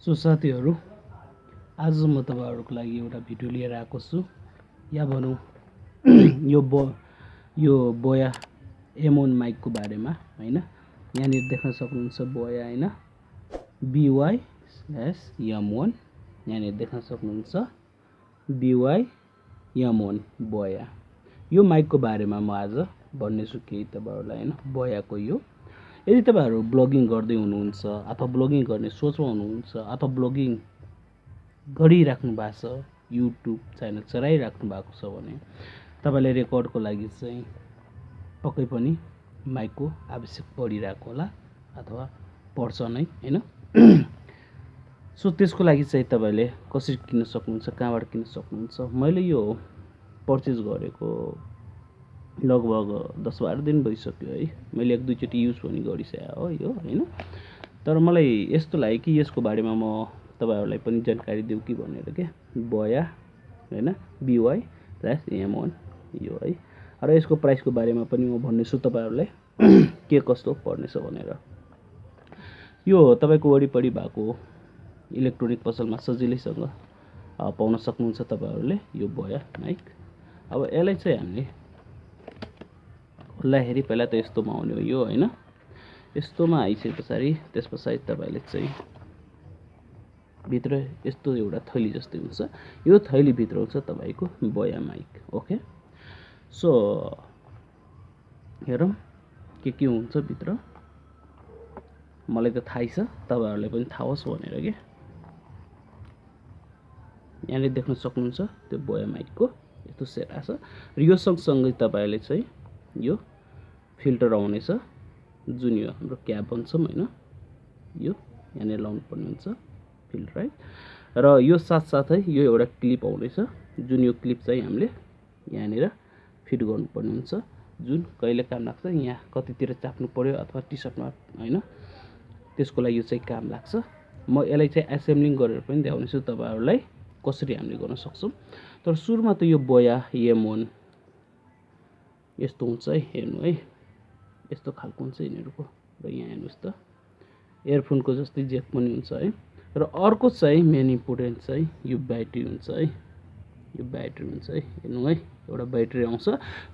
So साथीहरु, आज म तपाईहरुको लागि एउटा भिडियो लिएर आएको छु। या भनौं यो बोया M1 माइक को बारेमा हैन। यहाँनिर देख्न सक्नुहुन्छ बोया हैन, BOYA M1 यहाँनिर देख्न सक्नुहुन्छ BOYA M1 बोया। यो माइक को बारेमा म आज भन्ने छु केही तपाईहरुलाई हैन। बोया को यो यदि तपाईहरु ब्लगिङ गर्दै हुनुहुन्छ अथवा ब्लगिङ गर्ने सोचमा हुनुहुन्छ अथवा ब्लगिङ गरिराख्नु भएको छ, युट्युब च्यानल चलाइराख्नु भएको छ भने तपाईलाई रेकर्डको लागि चाहिँ पक्कै पनि माइकको आवश्यक परिरहेको होला अथवा पर्छ नै हैन। सो त्यसको लागि चाहिँ तपाईले कसरी किन्न सक्नुहुन्छ, कहाँबाट किन्न सक्नुहुन्छ। मैले यो पर्चेज गरेको लगभग 10-12 दिन भइसक्यो है। मैले एक दुई चोटी युज पनि गरिसके हो यो हैन। तर मलाई यस्तो लाग्यो कि यसको बारेमा म तपाईहरुलाई पनि जानकारी दिउ कि भनेर के। बोया हैन, BOYA M1 यो है। र यसको प्राइसको बारेमा पनि म भन्ने छु तपाईहरुलाई के कस्तो पर्नेछ भनेर। यो तपाईको वरिपरि भएको इलेक्ट्रोनिक पसलमा सजिलैसँग पाउन सक्नुहुन्छ तपाईहरुले यो बोया माइक। अब यसलाई चाहिँ हामीले खोल्दाखेरि पहिला त यस्तोमा आउने हो यो हैन। यस्तोमा आइसकेपछि त्यसपछि तपाईले चाहिँ भित्र यस्तो एउटा थैली जस्तै हुन्छ। यो थैली भित्र हुन्छ तपाईको बोया माइक। ओके, सो हेरौं के हुन्छ भित्र। मलाई त थाहै छ, तपाईहरुलाई पनि थाहा होस् भनेर के। यहाँले देख्न सक्नुहुन्छ त्यो बोया माइकको यस्तो सेरा छ। र यो सँगसँगै तपाईले चाहिँ यो फिल्टर आउनेछ, जुन यो हाम्रो क्याप भन्छौं हैन। यो यहाँनिर लाउनु पर्ने हुन्छ फिल्टर है। र यो साथसाथै यो एउटा क्लिप आउनेछ, जुन यो क्लिप चाहिँ हामीले यहाँनिर फिट गर्नुपर्ने हुन्छ, जुन कहिले काम लाग्छ। यहाँ कतितिर चाप्नु पर्यो अथवा टी-शर्टमा हैन, त्यसको लागि यो चाहिँ काम लाग्छ। म यसलाई चाहिँ एसेम्बलिङ गरेर पनि देखाउने छु तपाईहरुलाई कसरी हामीले गर्न सक्छौं। तर सुरुमा त यो बोया M1 यस्तो हुन्छ है, हेर्नु है। यस्तो खालको हुन्छ यिनीहरुको। र यहाँ हेर्नुस् त इयरफोनको जस्तै जेक पनि हुन्छ है। र अर्को चाहिँ मेन इम्पोर्टेन्ट चाहिँ यो ब्याट्री हुन्छ है। यो ब्याट्री हुन्छ है, हेर्नु है। एउटा ब्याट्री आउँछ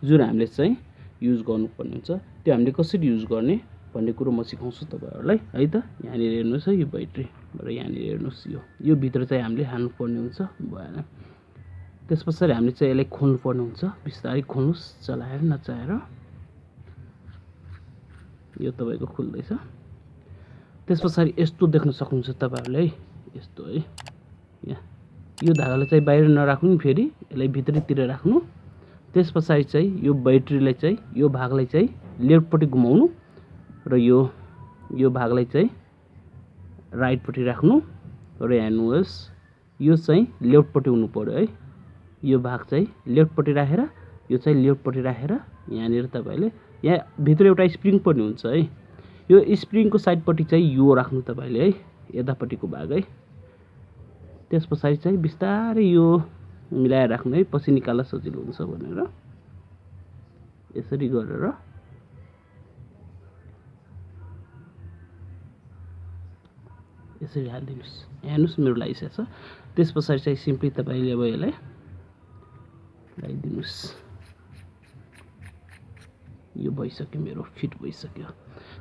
जुन हामीले चाहिँ युज गर्नुपर्ने हुन्छ। त्यो हामीले कसरी युज गर्ने भन्ने कुरो म सिकाउँछु तपाईहरुलाई है त। यहाँनिर हेर्नुस् है यो ब्याट्री। र यहाँनिर हेर्नुस् यो भित्र चाहिँ हामीले हाल्नु पर्ने हुन्छ भएन। त्यसपछि हामीले चाहिँ यसलाई खोल्नु पर्ने हुन्छ। बिस्तारै खोल्नुस्, चलाएर नचाहेर। यो तपाईको खुल्दैछ। त्यसपछि यस्तो देख्न सक्नुहुन्छ तपाईहरुले है, यस्तो है। यहाँ यो धागालाई चाहिँ बाहिर नराख्नु नि, फेरि यसलाई भित्रैतिर राख्नु। त्यसपछि चाहिँ यो ब्याट्रीलाई चाहिँ यो भागलाई चाहिँ लेफ्टपट्टि घुमाउनु र यो भागलाई चाहिँ राइटपट्टि राख्नु। र हेर्नुहोस् यो चाहिँ लेफ्टपट्टि हुनु पर्यो है। यो भाग चाहिँ लेफ्टपट्टि राखेर यो चाहिँ लेफ्टपट्टि राखेर यहाँनिर तपाईले यहाँ भित्र एउटा स्प्रिङ पनि हुन्छ है। यो स्प्रिङको साइडपट्टि चाहिँ यो राख्नु तपाईले है, यतापट्टिको भाग है। त्यसपछि चाहिँ बिस्तारै यो मिलाएर राख्नु है, पछि निकाल्न सजिलो हुन्छ भनेर। यसरी गरेर यसरी हाल्दिनुस्। हेर्नुस् मेरो लागिसकेको छ। त्यसपछि चाहिँ सिम्पली तपाईले अब यसलाई लगाइदिनुस्। यो भइसक्यो, मेरो फिट भइसक्यो।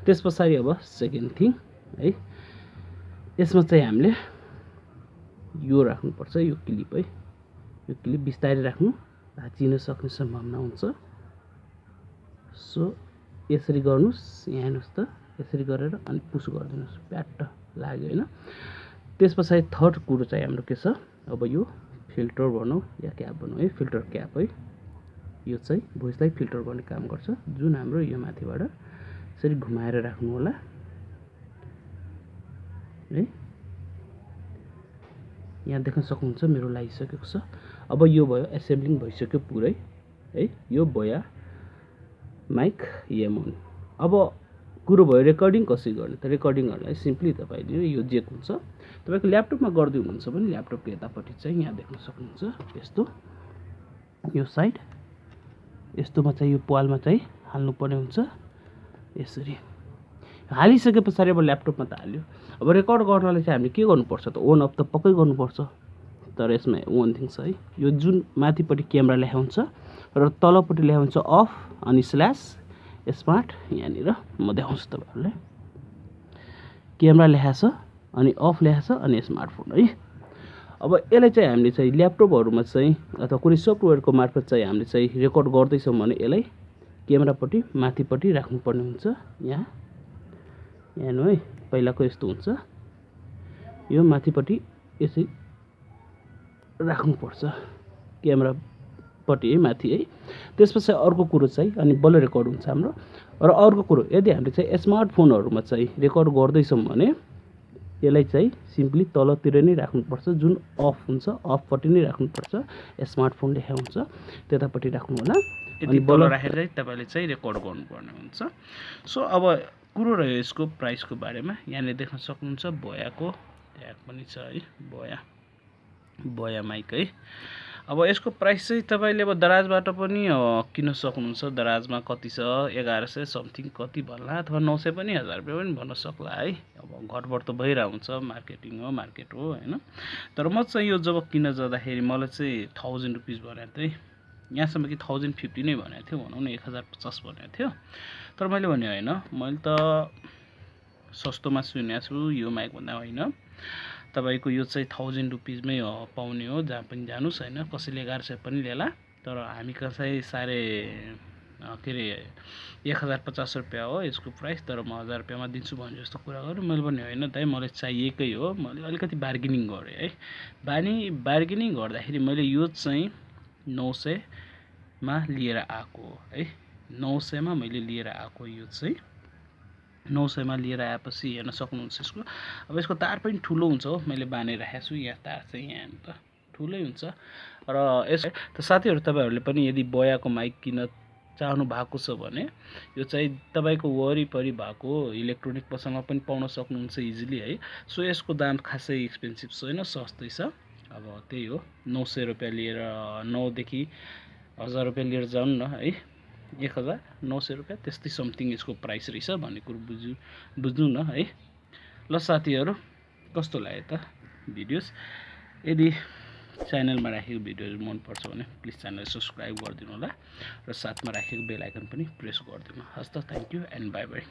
त्यसपछि अब सेकेन्ड थिङ है, यसमा चाहिँ हामीले यो राख्नुपर्छ, यो क्लिप है। यो क्लिप बिस्तारै राख्नु, भाँचिन सक्ने सम्भावना हुन्छ। सो यसरी गर्नुस्। यहाँ हेर्नुस् त, यसरी गरेर अनि पुस गरिदिनुस्। प्याट लाग्यो हैन। त्यसपछि थर्ड कुरो चाहिँ हाम्रो के छ, अब यो फिल्टर भनौं या क्याप भनौं है, फिल्टर क्याप है। यो चाहिँ भोइसलाई फिल्टर गर्ने काम गर्छ, जुन हाम्रो यो माथिबाट यसरी घुमाएर राख्नु होला है। यहाँ देख्न सक्नुहुन्छ मेरो लागिसकेको छ। अब यो भयो, एसेम्बलिङ भइसक्यो पुरै है। यो बोया माइक M1। अब कुरो भयो रेकर्डिङ कसरी गर्ने। त रेकर्डिङ गर्नलाई सिम्पली तपाईले यो जेक हुन्छ, तपाईको ल्यापटपमा गर्दै हुनुहुन्छ भने ल्यापटपको यतापट्टि चाहिँ यहाँ देख्न सक्नुहुन्छ यस्तो यो साइड यस्तोमा चाहिँ यो पालमा चाहिँ हाल्नु पर्ने हुन्छ। यसरी हालिसके पछाडि अब ल्यापटपमा त हाल्यो। अब रेकर्ड गर्नलाई चाहिँ हामीले के गर्नुपर्छ त अन अफ त पक्कै गर्नुपर्छ। तर यसमा वान थिङ छ है, यो जुन माथिपट्टि क्यामेरा लेखा हुन्छ र तलपट्टि लेखा हुन्छ अफ अनि स्ल्यास स्मार्ट, यहाँनिर म देखाउँछु तपाईँहरूलाई। क्यामेरा लेखा छ अनि अफ लेखा छ अनि स्मार्टफोन है। अब यसलाई चाहिँ हामीले चाहिँ ल्यापटपहरूमा चाहिँ अथवा कुनै सफ्टवेयरको मार्फत चाहिँ हामीले चाहिँ रेकर्ड गर्दैछौँ भने यसलाई क्यामेरापट्टि माथिपट्टि राख्नुपर्ने हुन्छ। यहाँ हेर्नु है, पहिलाको यस्तो हुन्छ, यो माथिपट्टि यसै राख्नुपर्छ क्यामेरापट्टि है, माथि है। त्यसपछि अर्को कुरो चाहिँ अनि बल्ल रेकर्ड हुन्छ हाम्रो। र अर्को कुरो, यदि हामीले चाहिँ स्मार्टफोनहरूमा चाहिँ रेकर्ड गर्दैछौँ भने यसलाई चाहिँ सिम्पली तलतिर नै राख्नुपर्छ, जुन अफ हुन्छ अफपट्टि नै राख्नुपर्छ। स्मार्टफोन लेखा हुन्छ त्यतापट्टि राख्नु होला। अनि बल्ल राखेर चाहिँ तपाईँले चाहिँ रेकर्ड गर्नुपर्ने हुन्छ। सो अब कुरो रह्यो यसको प्राइसको बारेमा। यहाँनिर देख्न सक्नुहुन्छ बोयाको ट्याग पनि छ है, बोया माइक है। अब यसको प्राइस चाहिँ तपाईँले अब दराजबाट पनि किन्न सक्नुहुन्छ। दराजमा कति छ, 1100 समथिङ कति भन्ला, अथवा 900 पनि 1000 रुपियाँ पनि भन्न सक्ला है। अब घटबड त भइरहेको हुन्छ, मार्केटिङ हो, मार्केट हो होइन। तर म चाहिँ यो जब किन्न जाँदाखेरि मलाई चाहिँ 1000 रुपिस भनेको थिएँ, यहाँसम्म कि 1050 नै भनेको थियो, भनौँ न 1050 भनेको थियो। तर मैले भने होइन, मैले त सस्तोमा सुनेको छु यो माइकभन्दा होइन। तपाईँको यो चाहिँ 1000 रुपिसमै पाउने हो, जहाँ पनि जानुहोस् होइन। कसैले 1100 पनि ल्याला, तर हामी कसै साह्रै के अरे 1050 रुपियाँ हो यसको प्राइस, तर म 1000 रुपियाँमा दिन्छु भन्ने जस्तो कुरा गरेँ। मैले पनि होइन दाइ, मलाई चाहिएकै हो। मैले अलिकति बार्गेनिङ गरेँ है। बार्गेनिङ गर्दाखेरि मैले यो चाहिँ 900मा लिएर आएको है। 900मा मैले लिएर आएको, यो चाहिँ 900मा लिएर आएपछि हेर्न सक्नुहुन्छ यसको। अब यसको तार पनि ठुलो हुन्छ हो, मैले बाँधिराखेको छु। यहाँ तार चाहिँ यहाँ त ठुलै हुन्छ। र यस त साथीहरू, तपाईँहरूले पनि यदि बोयाको माइक किन्न चाहनु भएको छ भने यो चाहिँ तपाईँको वरिपरि भएको इलेक्ट्रोनिक पसलमा पनि पाउन सक्नुहुन्छ इजिली है। सो यसको दाम खासै एक्सपेन्सिभ छैन, सस्तै छ। अब त्यही हो, 900 रुपियाँ लिएर 9 देखि 1000 रुपियाँ लिएर जाउँ न है। 1900 रुपियाँ त्यस्तै समथिङ यसको प्राइस रहेछ भन्ने कुरो बुझ्नु न है। ल साथीहरू, कस्तो लाग्यो त भिडियोज? यदि च्यानलमा राखेको भिडियोहरू मनपर्छ भने प्लिज च्यानल सब्सक्राइब गरिदिनु होला, र साथमा राखेको बेल आइकन पनि प्रेस गरिदिनु। हस् त, thank you and by by.